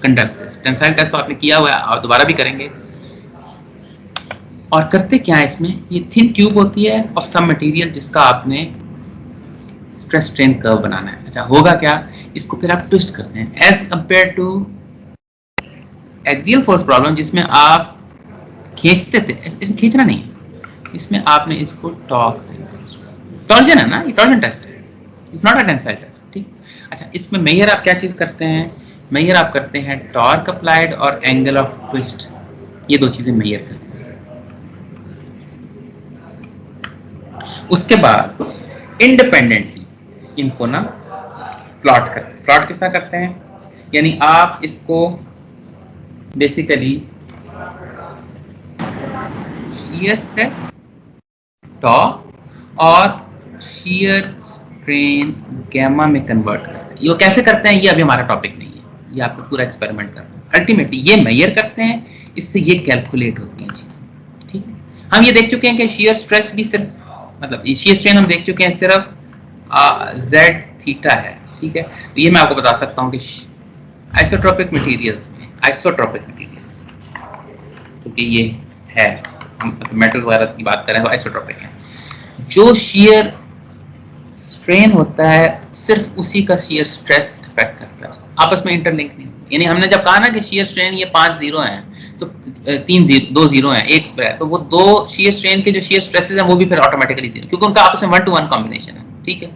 conduct this tensile test. तो आपने किया हुआ है और दोबारा भी करेंगे। और करते क्या है इसमें, ये थिन ट्यूब होती है ऑफ सम मटेरियल जिसका आपने स्ट्रेस स्ट्रेन कर्व बनाना है। अच्छा, होगा क्या, इसको फिर आप ट्विस्ट करते हैं as compare to axial force problem जिसमें आप खींचते थे। इसमें खींचना नहीं है, इसमें आपने इसको टॉर्जन है ना, ये टॉर्जन टेस्ट है, it's not a tensile test, ठीक। अच्छा, इसमें मेजर आप क्या चीज करते हैं, मेजर आप करते हैं टॉर्क अप्लाइड और एंगल ऑफ ट्विस्ट, ये दो चीजें मेजर करते हैं। उसके बाद इंडिपेंडेंटली इनको ना प्लॉट करते हैं। प्लॉट किस तरह करते हैं, यानी आप इसको बेसिकली शियर स्ट्रेस टॉ और शियर स्ट्रेन गैमा में कन्वर्ट करते हैं। ये कैसे करते हैं ये अभी हमारा टॉपिक नहीं है, ये आपको पूरा एक्सपेरिमेंट करना है। अल्टीमेटली ये मेजर करते हैं, इससे ये कैलकुलेट होती हैं चीजें, ठीक है। हम ये देख चुके हैं कि शियर स्ट्रेस भी सिर्फ, मतलब शियर स्ट्रेन हम देख चुके हैं सिर्फ z थीटा है, ठीक है। तो ये मैं आपको बता सकता हूँ कि आइसोट्रोपिक मटेरियल्स में, आइसोट्रोपिक मटेरियल्स क्योंकि ये है, हम मेटल वगैरह की बात करें तो आइसोट्रोपिक है। जो शियर स्ट्रेन होता है सिर्फ उसी का शियर स्ट्रेस इफेक्ट करता है, आपस में इंटरलिंक नहीं। यानी हमने जब कहा ना कि शियर स्ट्रेन ये 5 जीरो हैं, तो 2 जीरो हैं, एक है, तो वो दो शियर स्ट्रेन के जो शियर स्ट्रेसेस हैं वो भी फिर ऑटोमेटिकली जीरो, क्योंकि उनका आपस में 1 to 1 कॉम्बिनेशन है, ठीक है।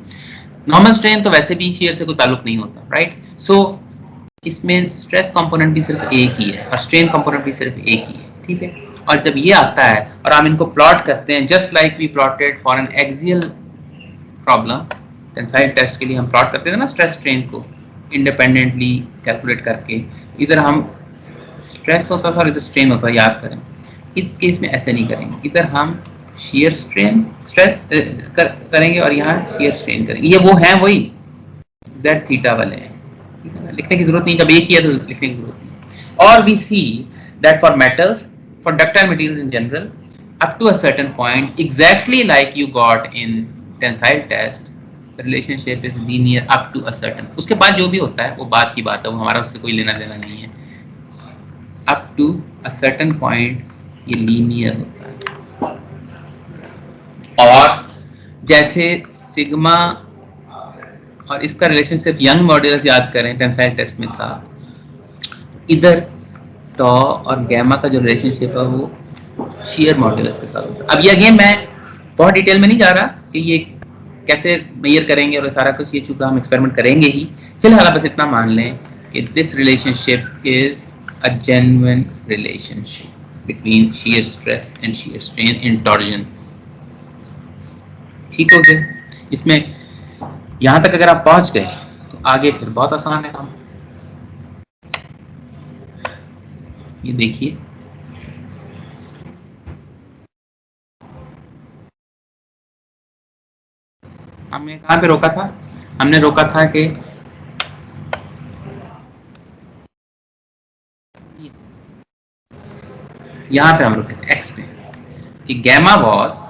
नॉर्मल स्ट्रेन तो वैसे भी शियर से कोई ताल्लुक नहीं होता, राइट। सो इसमें स्ट्रेस कंपोनेंट भी सिर्फ एक ही है और स्ट्रेन कंपोनेंट भी सिर्फ एक ही है, ठीक है। और जब ये आता है और हम इनको प्लॉट करते हैं, just like we plotted for an axial problem, tensile test के लिए हम प्लॉट करते थे ना स्ट्रेस स्ट्रेन को इंडिपेंडेंटली कैलकुलेट करके, इधर हम स्ट्रेस होता था और इधर स्ट्रेन होता था, याद करें। इस केस में ऐसे नहीं करेंगे, इधर हम शियर स्ट्रेन स्ट्रेस करेंगे और यहाँ शियर स्ट्रेन करेंगे। ये वो हैं वही z थीटा वाले हैं, लिखने की जरूरत नहीं, जब एक ही है तो लिखने की जरूरत नहीं। और we see that for metals, for ductile materials in general, up to a certain point, exactly like you got in tensile test, the relationship is linear up to a certain, उसके बाद जो भी होता है वो बात की बात है, वो हमारा उससे कोई लेना देना नहीं है। up to a certain point ये linear होता है। और जैसे सिग्मा और इसका रिलेशनशिप यंग मॉड्यूलस याद करें टेंसाइल टेस्ट में था, इधर टॉ और गैमा का जो रिलेशनशिप है वो शियर मॉड्यूलस के साथ होता है। अब ये अगेन मैं बहुत डिटेल में नहीं जा रहा कि ये कैसे मेजर करेंगे और सारा कुछ, ये चूंकि हम एक्सपेरिमेंट करेंगे ही, फिलहाल बस इतना मान लें कि this relationship is a genuine relationship between shear stress and shear strain in torsion. ठीक हो गया। इसमें यहां तक अगर आप पहुंच गए तो आगे फिर बहुत आसान है काम। ये देखिए, हमने कहां पे रोका था, हमने रोका था कि यहां पे हम रुके थे एक्स पे कि गैमा वॉस,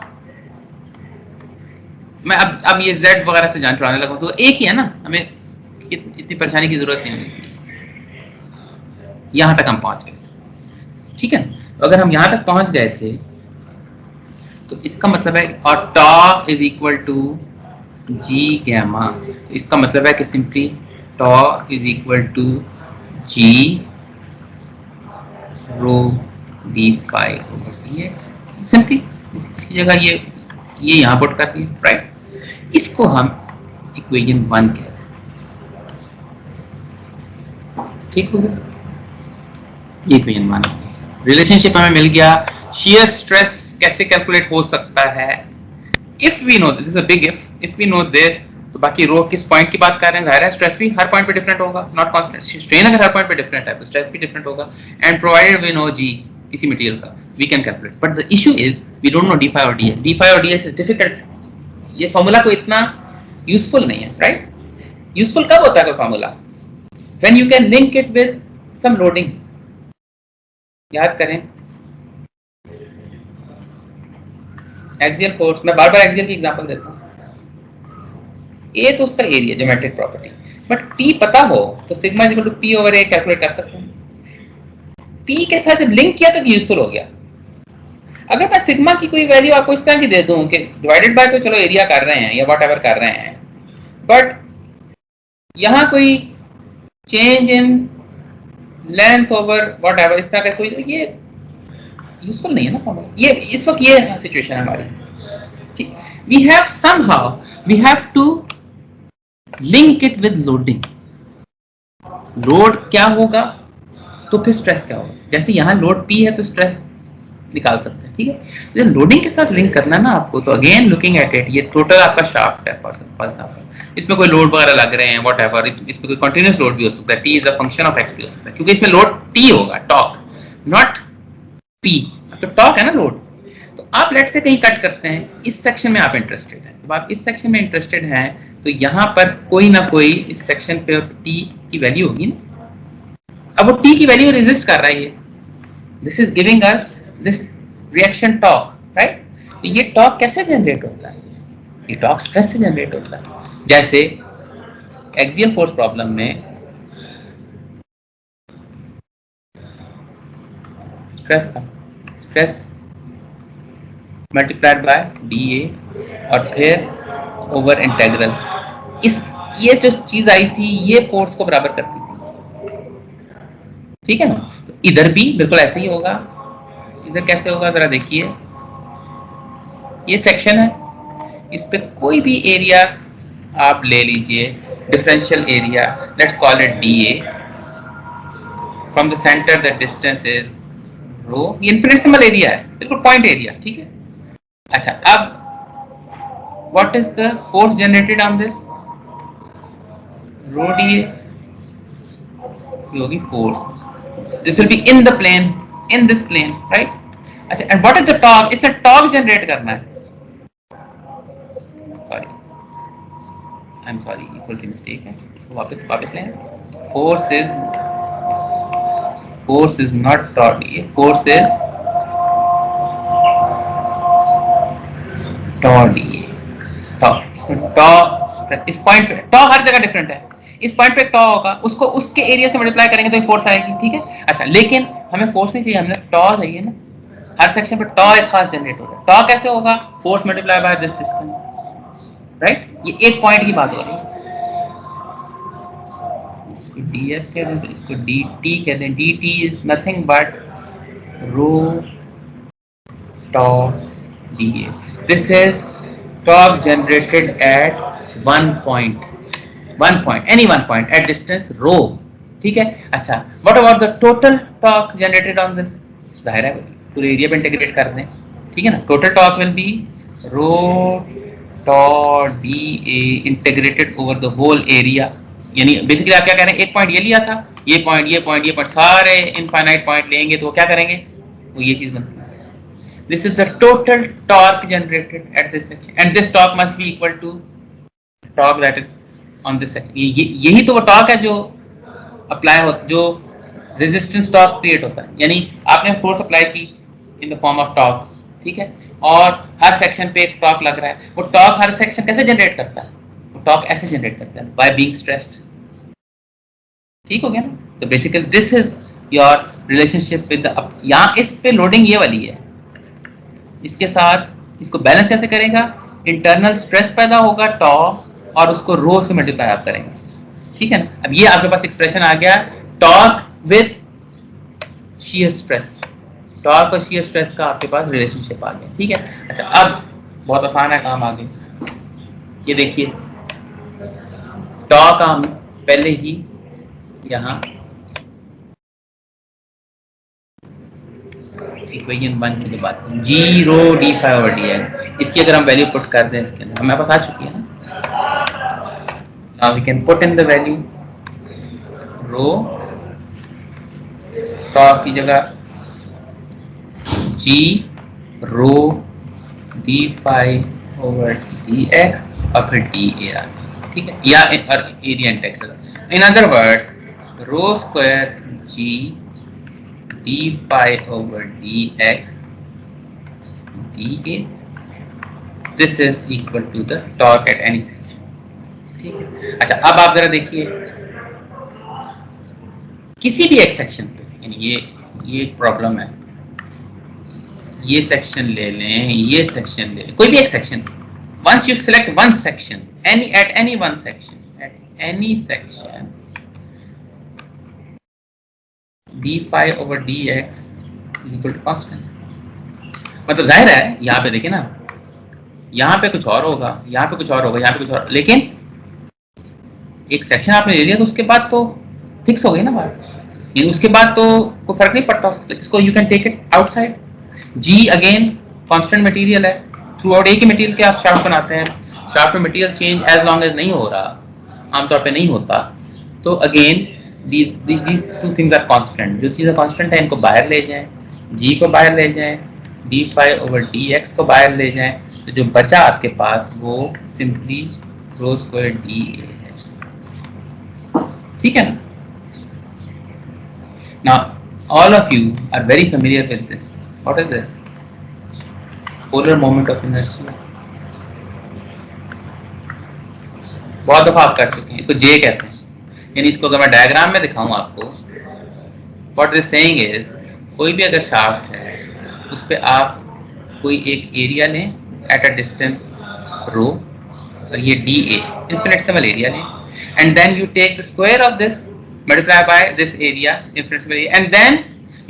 मैं अब ये z वगैरह से जान छुड़ाने लगा तो एक ही है ना, हमें इतनी परेशानी की जरूरत नहीं होनी। यहां तक हम पहुंच गए, ठीक है। तो अगर हम यहां तक पहुंच गए थे तो इसका मतलब है, और tau is equal to G gamma, तो इसका मतलब है कि simply tau is equal to G rho d phi over d x. Simply इसकी जगह ये यहां पुट कर दिए, राइट। इसको हम इक्वेशन 1 कहते हैं, ठीक हो गया। ये इक्वेशन 1 रिलेशनशिप हमें मिल गया। शियर स्ट्रेस कैसे कैलकुलेट हो सकता है, if we know this is a big if we know this, तो बाकी रो किस पॉइंट की बात कर रहे हैं, जाहिर है स्ट्रेस भी हर पॉइंट पे डिफरेंट होगा, नॉट कांस्टेंट। स्ट्रेन अगर हर पॉइंट पे डिफरेंट है तो स्ट्रेस भी डिफरेंट होगा, and provided we know G किसी मटेरियल का, we can calculate. But the issue is we don't know d phi और डी एक्स। डी फाई और डी एक्स इज डिफिकल्ट। ये फॉर्मूला को इतना यूजफुल नहीं है, राइट? यूजफुल कब होता है कोई formula? When you can link it with some loading. याद करें एक्सियल फोर्स, मैं बार बार एक्सियल की एग्जांपल देता हूं। ए तो उसका area, geometric property, but P पता हो तो sigma is equal to P over A calculate कर सकते हैं। पी के साथ जब लिंक किया तो यूजफुल हो गया। अगर मैं सिग्मा की कोई वैल्यू आपको इस तरह की दे दूं कि डिवाइडेड बाय, तो चलो एरिया कर रहे हैं या व्हाटएवर कर रहे हैं, बट यहां कोई change in length over whatever इस तरह का कोई, ये यूजफुल नहीं है ना फॉर्मूला। ये इस वक्त ये सिचुएशन है हमारी, ठीक। We have somehow we have to link it with loading. Load क्या होगा तो फिर स्ट्रेस क्या होगा। जैसे यहां लोड पी है तो स्ट्रेस निकाल सकते हैं, ठीक है। जब लोडिंग के साथ लिंक करना ना आपको, तो अगेन लुकिंग एट इट, ये टोटल आपका शाफ्ट है फॉर एग्जांपल, इसमें कोई लोड वगैरह लग रहे हैं व्हाटएवर, इसमें कोई कंटीन्यूअस लोड भी हो सकता है, T is a function of x भी हो सकता है, क्योंकि इसमें लोड टी होगा, टॉर्क, नॉट पी। तो टॉर्क है ना लोड। तो आप लेट से कहीं कट करते हैं, इस सेक्शन में आप इंटरेस्टेड हैं, जब आप इस सेक्शन में इंटरेस्टेड हैं तो यहां पर कोई ना कोई इस सेक्शन पे टी की वैल्यू होगी ना। अब वो टी की वैल्यू रेजिस्ट कर रहा है, ये this is giving us this reaction torque, right. तो ये टॉर्क कैसे जनरेट होता है? ये टॉर्क स्ट्रेस से जनरेट होता है। जैसे एक्सियल फोर्स प्रॉब्लम में स्ट्रेस था, stress multiplied by D A और फिर ओवर इंटेग्रल, इस ये जो चीज आई थी ये फोर्स को बराबर करती थी, ठीक है ना। तो इधर भी बिल्कुल ऐसे ही होगा। इधर कैसे होगा जरा देखिए, ये सेक्शन है, इस पे कोई भी एरिया आप ले लीजिए, differential area, let's call it d a, from the centre the distance is rho, ये इनफिनिटेसिमल एरिया है, बिल्कुल पॉइंट एरिया, ठीक है। अच्छा, अब what is the force generated on this? Rho dA होगी force. This will be in the plane, in this plane, right? अच्छा, and what is the torque? इससे torque generate करना है। Sorry, I'm sorry, ये थोड़ी सी mistake है, इसको वापस लें। Force is not torque dA, force is torque dA। इस पॉइंट पे टॉ हर जगह डिफरेंट है, इस पॉइंट पे टॉ होगा, उसको उसके एरिया से मल्टीप्लाई करेंगे तो फोर्स आएगी, ठीक है। अच्छा, लेकिन हमें फोर्स नहीं चाहिए, हमें टॉ चाहिए ना। हर सेक्शन पे टॉ एक खास जनरेट होगा। टॉ कैसे होगा? Force multiply by this distance, right. ये एक पॉइंट की बात हो रही है। इसको df कहते हैं, इसको dt कहते हैं। dt is nothing but rho tau dA। This is torque generated at one point, any one point at distance rho, ठीक है। अच्छा, what about the total torque generated on this? जाहिर है पूरे एरिया पे इंटीग्रेट कर दें, ठीक है ना। total torque will be rho tau dA integrated over the whole area। यानी बेसिकली आप क्या कह रहे हैं, एक पॉइंट ये लिया था, ये पॉइंट सारे इनफाइनाइट पॉइंट लेंगे तो वो क्या करेंगे, वो ये चीज बनती है। This is the total torque generated at this section, and this torque must be equal to torque that is on this section। यही तो वो torque है जो अप्लाई हो, जो रेजिस्टेंस टॉर्क क्रिएट होता है। यानी आपने फोर्स अप्लाई की in the form of torque, ठीक है, और हर सेक्शन पे एक टॉर्क लग रहा है। वो टॉर्क हर सेक्शन कैसे जनरेट करता है? वो टॉर्क ऐसे जनरेट करता है, बाय बीइंग स्ट्रेस्ड। ठीक हो गया ना। तो basically this is your relationship with the, यहाँ इस पे लोडिंग ये वाली है, इसके साथ इसको बैलेंस कैसे करेगा? इंटरनल स्ट्रेस पैदा होगा टॉ, और उसको रो से मल्टीप्लाई आप करेंगे, ठीक है ना। अब ये आपके पास एक्सप्रेशन आ गया, torque with shear stress, torque और शियर स्ट्रेस का आपके पास रिलेशनशिप आ गया, ठीक है। अच्छा, अब बहुत आसान है काम आगे। ये देखिए टॉ का हम पहले ही यहाँ इक्वेशन 1 की जो बात है, G rho d phi over d x, इसकी अगर हम वैल्यू पुट कर दें इसके अंदर, हमारे पास आ चुकी है ना। Now we can put in the value rho torque की जगह G rho d phi over d x और फिर डी ए आ गया, ठीक है, या area integral. In other words rho square G d pi over d x d a, this is equal to the torque at any section, ठीक है। अच्छा अब आप जरा देखिए किसी भी एक सेक्शन पे, यानी ये एक प्रॉब्लम है, ये सेक्शन ले लें, ये सेक्शन ले लें, कोई भी एक section, once you select one section at any one section, at any section d phi over dx is equal to constant। मतलब जाहिर है यहाँ पे देखिए ना, यहाँ पे कुछ और होगा, यहाँ पे कुछ और होगा, यहाँ पे कुछ और, लेकिन एक सेक्शन आपने ले लिया तो उसके बाद तो फिक्स हो गई ना बात, यानी उसके बाद तो कोई फर्क नहीं पड़ता, इसको you can take it outside. G again constant material है, थ्रू आउट एक ही मटेरियल के आप शाफ्ट बनाते हैं, शाफ्ट में material change as long as नहीं हो रहा, आमतौर पे नहीं होता, तो again these two things are constant। जो चीज़ें कांस्टेंट है इनको बाहर ले जाएं, जी को बाहर ले जाएं, d phi over d x को बाहर ले जाएं, तो जो बचा आपके पास वो simply rho square d A है, ठीक है ना। Now all of you are very familiar with this। What is this? Polar moment of inertia। बहुत दफा आप कर चुके हैं, इसको जे कहते हैं, यानी इसको अगर मैं डायग्राम में दिखाऊं आपको, व्हाट दिस सेइंग इज, कोई भी अगर शाफ्ट है उस पे आप कोई एक एरिया लें एट अ डिस्टेंस रो, और ये डी ए इनफिनिटेसिमल एरिया लें, and then you take the square of this multiply by this area infinitesimal area, and then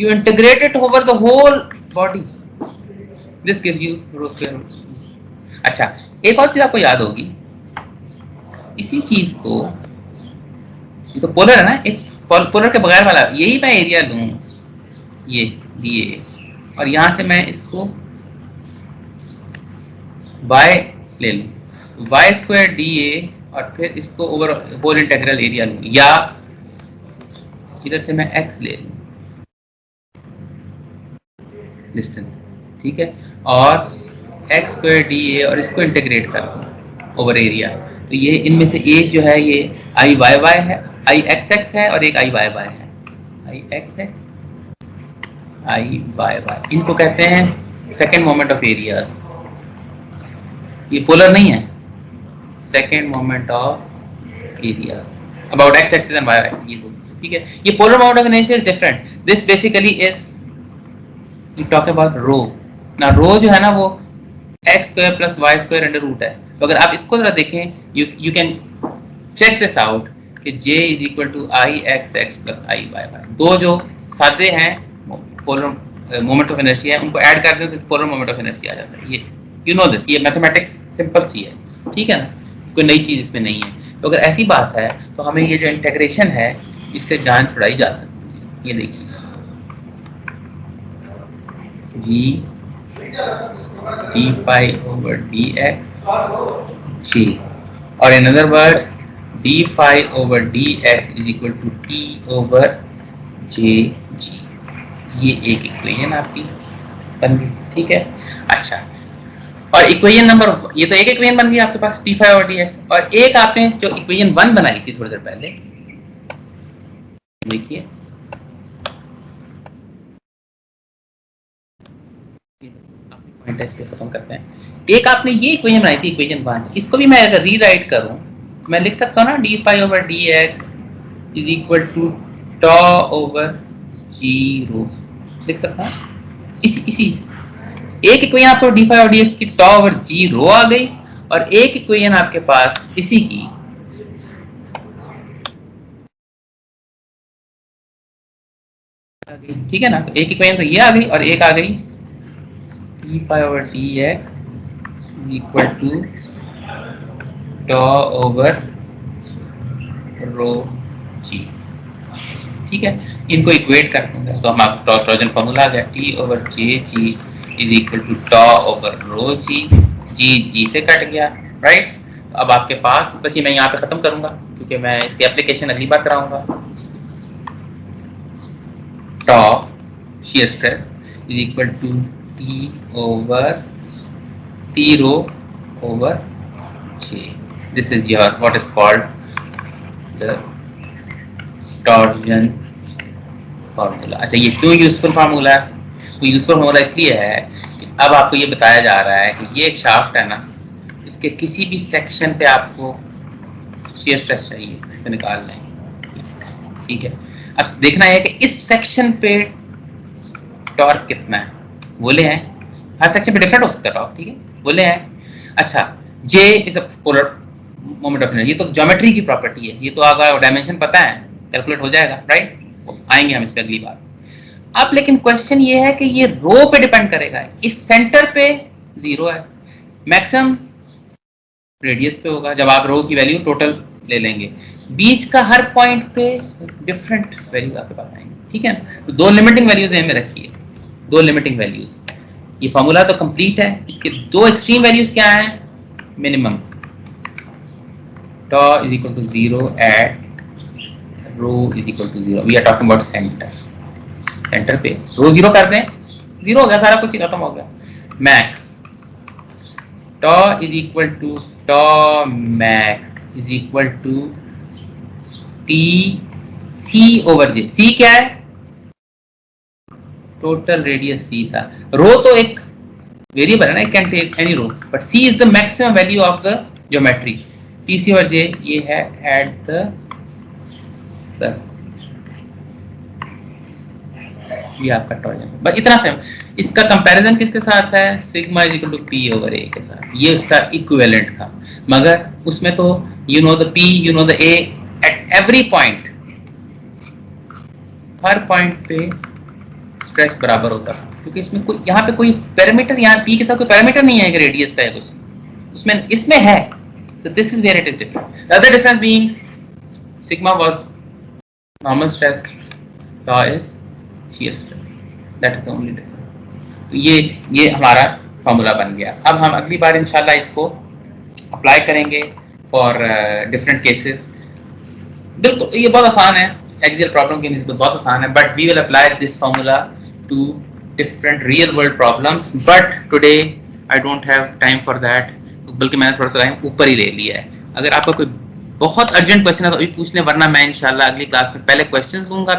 you integrate it over the whole body, this gives you rho square. अच्छा एक और चीज आपको याद होगी, इसी चीज को, ये तो पोलर है ना, एक पोलर के बगैर वाला, यही मैं एरिया लूं, ये डी ए, और यहां से मैं इसको y ले लूं, y स्क्वायर डी ए, और फिर इसको ओवर होल इंटीग्रल एरिया लूं, या इधर से मैं x ले लूं डिस्टेंस, ठीक है, और x स्क्वायर डी ए और इसको इंटीग्रेट कर लूं ओवर एरिया, तो ये इनमें से एक जो है ये आई वाई वाई है, आई एक्स एक्स है, और एक आई वाई वाई है, I x x I y y, इनको कहते हैं सेकेंड मोमेंट ऑफ एरियाज। ये पोलर नहीं है, second moment of areas about x axis and y axis, ये दो, ठीक है। ये polar moment of inertia is different, this basically is we talk about rho ना, रो जो है ना वो x square plus y square under root है, तो अगर आप इसको जरा देखें, you can check this out कि j is equal to I x x plus I y y, दो जो सादे हैं पोलर मोमेंट ऑफ इनर्शिया है, उनको ऐड कर दें तो पोलर मोमेंट ऑफ इनर्शिया आ जाता है। ये यू नो दिस, ये मैथमेटिक्स सिंपल सी है, ठीक है ना, कोई नई चीज इसमें नहीं है। तो अगर ऐसी बात है तो हमें ये जो इंटीग्रेशन है इससे जान छुड़ाई जा सकती है। ये देखिए G d pi over d x G, और in other words d phi over d x is equal to T over J G, ये एक इक्वेशन आपकी बन गई, ठीक है। अच्छा, और इक्वेशन नंबर, ये तो एक इक्वेशन बन गई आपके पास T phi over d x, और एक आपने जो इक्वेशन 1 बनाई थी थोड़ी देर पहले, देखिए पॉइंट है, इस पे खत्म करते हैं। एक आपने ये इक्वेशन बनाई थी इक्वेशन 1, इसको भी मैं अगर रीराइट करूं, मैं लिख सकता हूँ ना d phi over d x is equal to tau over G rho, लिख सकता हूँ। इसी एक इक्वेशन आपको d phi over d x की टॉ ओवर जी रो आ गई, और एक इक्वेशन आपके पास इसी की ठीक है ना, तो एक इक्वेशन तो ये आ गई, और एक आ गई d phi over d x is equal to tau over rho G, ठीक है। इनको इक्वेट करते हैं तो हम आपको ट्रोजन फॉर्मूला आ गया, T over J G is equal to tau over rho G, G जी से कट गया, राइट। तो अब आपके पास बस ये मैं यहाँ पे खत्म करूंगा क्योंकि मैं इसकी एप्लीकेशन अगली बार कराऊंगा। टॉ shear stress is equal to T over T rho over J. This is your what is called the torsion formula. अच्छा, ये क्यों यूजफुल फार्मूला है? वो यूजफुल फार्मूला इसलिए है कि अब आपको ये बताया जा रहा है कि ये एक शाफ्ट है ना, इसके किसी भी सेक्शन पे आपको शियर स्ट्रेस चाहिए, इसको निकालना है, ठीक है। अब देखना है कि इस सेक्शन पे टॉर्क कितना है, बोले हैं हर सेक्शन पे डिफरेंट हो सकता है टॉर्क, ठीक है, बोले हैं। अच्छा, J is a polar moment of energy, ये तो ज्योमेट्री की प्रॉपर्टी है, ये तो अगर डायमेंशन पता है कैलकुलेट हो जाएगा, राइट, आएंगे हम इस पे अगली बार। अब लेकिन क्वेश्चन ये है कि ये रो पे डिपेंड करेगा, इस सेंटर पे 0 है, मैक्सिमम रेडियस पे होगा जब आप रो की वैल्यू टोटल ले लेंगे, बीच का हर पॉइंट पे डिफरेंट वैल्यू आपके पास आएंगे, ठीक है। तो दो लिमिटिंग वैल्यूज में रखिए, दो लिमिटिंग वैल्यूज। ये फॉर्मूला तो कंप्लीट है, इसके दो एक्सट्रीम वैल्यूज क्या हैं? Minimum tau is equal to 0 at rho is equal to 0, we are talking about center, centre पे रो 0 कर दें, 0 हो गया, सारा कुछ खत्म हो गया। Max tau is equal to tau max is equal to t c over j। c क्या है? टोटल रेडियस c था, रो तो एक वेरिएबल है ना, can take any rho, but c is the maximum value of the geometry, t c over j ये है at the ये आपका टॉर्जन, बस इतना सेम। इसका कंपैरिजन किसके साथ है? Sigma is equal to P over A के साथ, ये उसका इक्विवेलेंट था, मगर उसमें तो you know the P, you know the A at every point, हर पॉइंट पे स्ट्रेस बराबर होता है, क्योंकि इसमें कोई यहाँ पे कोई पैरामीटर, यहाँ पी के साथ कोई पैरामीटर नहीं है कि रेडियस का है कुछ, उसमें इसमें है, तो this is where it is different. The other difference being sigma was normal stress, tau is shear stress, that is the only difference। तो ये हमारा फॉर्मूला बन गया। अब हम अगली बार इंशाल्लाह इसको अप्लाई करेंगे फॉर डिफरेंट केसेस। बिल्कुल ये बहुत आसान है, एक्सियल प्रॉब्लम की निस्बत बहुत आसान है, but we will apply this formula to different real world problems, but today I don't have time for that, बल्कि मैंने थोड़ा सा टाइम ऊपर ही ले लिया है। अगर आपका कोई बहुत अर्जेंट क्वेश्चन है तो अभी पूछ लें, वरना मैं इंशाल्लाह अगली क्लास में पहले क्वेश्चंस दूंगा,